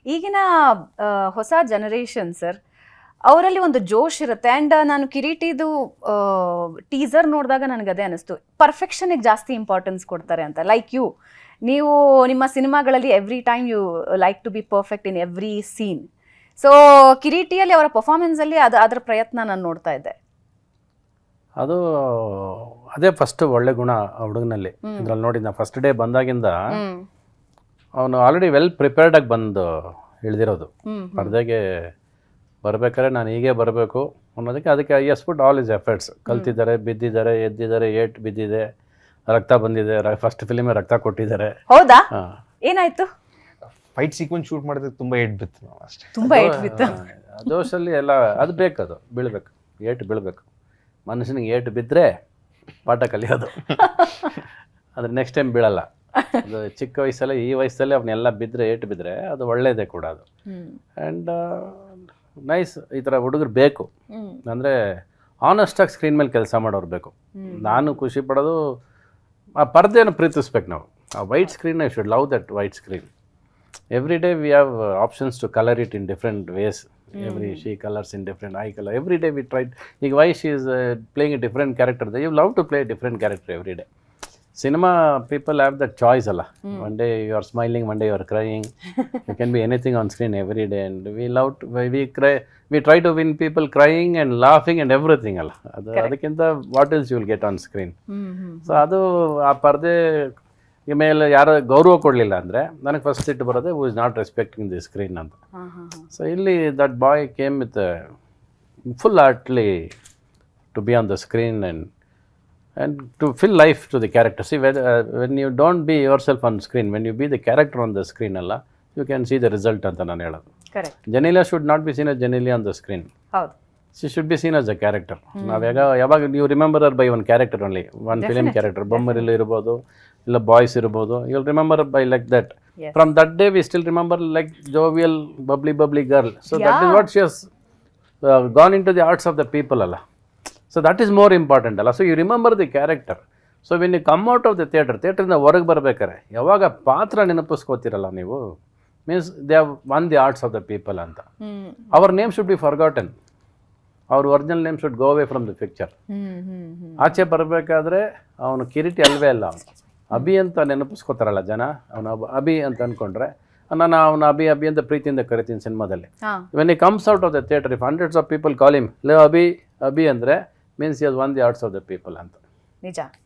ಈಗಿನ ಹೊಸ generation sir, ಅವರಲ್ಲಿ ಒಂದು ಜೋಶ್ ಇರುತ್ತೆ. ಆ್ಯಂಡ್ ನಾನು ಕಿರೀಟಿದು ಟೀಸರ್ ನೋಡಿದಾಗ ನನಗೆ ಅದೇ ಅನಿಸ್ತು, ಪರ್ಫೆಕ್ಷನಿಗೆ ಜಾಸ್ತಿ ಇಂಪಾರ್ಟೆನ್ಸ್ ಕೊಡ್ತಾರೆ ಅಂತ. ಲೈಕ್ ಯು, ನೀವು ನಿಮ್ಮ ಸಿನಿಮಾಗಳಲ್ಲಿ every time you like to be perfect in every scene. So ಕಿರೀಟಿಯಲ್ಲಿ ಅವರ ಪರ್ಫಾರ್ಮೆನ್ಸಲ್ಲಿ ಅದರ ಪ್ರಯತ್ನ ನಾನು ನೋಡ್ತಾ ಇದ್ದೆ. ಅದು ಅದೇ ಫಸ್ಟ್ ಒಳ್ಳೆ ಗುಣ ಆ ಹುಡುಗನಲ್ಲಿ. ಇದ್ರಲ್ಲಿ ನೋಡಿ, ನಾ ಫಸ್ಟ್ ಡೇ ಬಂದಾಗಿಂದ ಅವನು ಆಲ್ರೆಡಿ ವೆಲ್ ಪ್ರಿಪೇರ್ಡಾಗಿ ಬಂದು ಇಳಿದಿರೋದು. ಪರದೆಗೆ ಬರಬೇಕಾದ್ರೆ ನಾನು ಹೀಗೆ ಬರಬೇಕು ಅನ್ನೋದಕ್ಕೆ ಅದಕ್ಕೆ I has put all his efforts. ಕಲ್ತಿದ್ದಾರೆ, ಬಿದ್ದಿದ್ದಾರೆ, ಎದ್ದಿದ್ದಾರೆ, ಏಟ್ ಬಿದ್ದಿದೆ, ರಕ್ತ ಬಂದಿದೆ. ಫಸ್ಟ್ ಫಿಲಿಮೇ ರಕ್ತ ಕೊಟ್ಟಿದ್ದಾರೆ. ಹೌದಾ? ಏನಾಯ್ತು? ಫೈಟ್ ಸೀಕ್ವೆನ್ಸ್ ಶೂಟ್ ಮಾಡಿದ್ರೆ ತುಂಬ ಏಟ್ ಬಿತ್ತು. ನಾವು ಅಷ್ಟೇ, ತುಂಬಾ ಏಟ್ ಬಿತ್ತು. ದೋಷಲ್ಲಿ ಎಲ್ಲ ಅದು ಬೇಕದು, ಬೀಳ್ಬೇಕು, ಏಟು ಬೀಳ್ಬೇಕು. ಮನುಷ್ಯನಿಗೆ ಏಟು ಬಿದ್ದರೆ ಪಾಠ ಕಲಿಯೋದು, ಆದರೆ ನೆಕ್ಸ್ಟ್ ಟೈಮ್ ಬೀಳಲ್ಲ. ಅದು ಚಿಕ್ಕ ವಯಸ್ಸಲ್ಲೇ, ಈ ವಯಸ್ಸಲ್ಲೇ ಅವನ್ನೆಲ್ಲ ಬಿದ್ದರೆ, ಏಟು ಬಿದ್ದರೆ ಅದು ಒಳ್ಳೆಯದೇ ಕೂಡ ಅದು. ಆ್ಯಂಡ್ ನೈಸ್, ಈ ಥರ ಹುಡುಗರು ಬೇಕು. ಅಂದರೆ ಆನೆಸ್ಟಾಗಿ ಸ್ಕ್ರೀನ್ ಮೇಲೆ ಕೆಲಸ ಮಾಡೋರು ಬೇಕು. ನಾನು ಖುಷಿ ಪಡೋದು ಆ ಪರದೆಯನ್ನು ಪ್ರೀತಿಸ್ಬೇಕು ನಾವು. ಆ white screen, I should love that white screen. Every day we have options to colour it in different ways. She colors in different eye color. Every day we tried. Like why she is playing a different character. You love to play a different character every day. Cinema people have that choice alla. One day you are smiling, one day you are crying. You can be anything on screen every day, and we love to, we cry. We try to win people crying and laughing and everything alla. Adakkinta what else you will get on screen. So adu aa parde ಮೇಲೆ ಯಾರು ಗೌರವ ಕೊಡಲಿಲ್ಲ ಅಂದರೆ ನನಗೆ first ಸಿಟ್ಟು ಬರೋದೆ, who is not respecting the screen ಅಂತ. So ಇಲ್ಲಿ that boy came with full heartly to be on the screen and to fill life to the character. See when you don't be yourself on screen, when you be the character on the screen ಅಲ್ಲ, you can see the result ಅಂತ ನಾನು ಹೇಳೋದು. Genelia should not be seen as Genelia on the screen. She should be seen as a character. ಯಾವಾಗ you remember her by one character only, one film character. Bommarillu ಇರ್ಬೋದು, ಇಲ್ಲ boys ಇರ್ಬೋದು, you will remember by like that. From that day we still remember like jovial bubbly girl. So that is what she has gone in to the hearts of the people ಅಲ್ಲ. So that is more important ಅಲ್ಲ. So you remember the character. So when you come out of the ಥಿಯೇಟ್ರಿಂದ ಹೊರಗೆ ಬರ್ಬೇಕಾರೆ ಯಾವಾಗ ಪಾತ್ರ ನೆನಪಿಸ್ಕೋತಿರಲ್ಲ ನೀವು, means they have won the hearts of the people ಅಂತ. Our name should be forgotten. ಅವ್ರ original name should go away from the picture. ಆಚೆ ಬರಬೇಕಾದ್ರೆ ಅವನು ಕಿರೀಟಿ ಅಲ್ವೇ ಅಲ್ಲ, ಅವನು ಅಭಿ ಅಂತ ನೆನಪಿಸ್ಕೋತಾರಲ್ಲ ಜನ. ಅವನು ಅಭಿ ಅಂತ ಅಂದ್ಕೊಂಡ್ರೆ ನಾನು ಅವನು ಅಭಿ ಅಂತ ಪ್ರೀತಿಯಿಂದ ಕರಿತೀನಿ ಸಿನಿಮಾದಲ್ಲಿ. When he comes out of the theatre, if hundreds of people call him ಲೇ ಅಭಿ ಅಂದರೆ means he has won the hearts of the people ಅಂತ. ನಿಜ.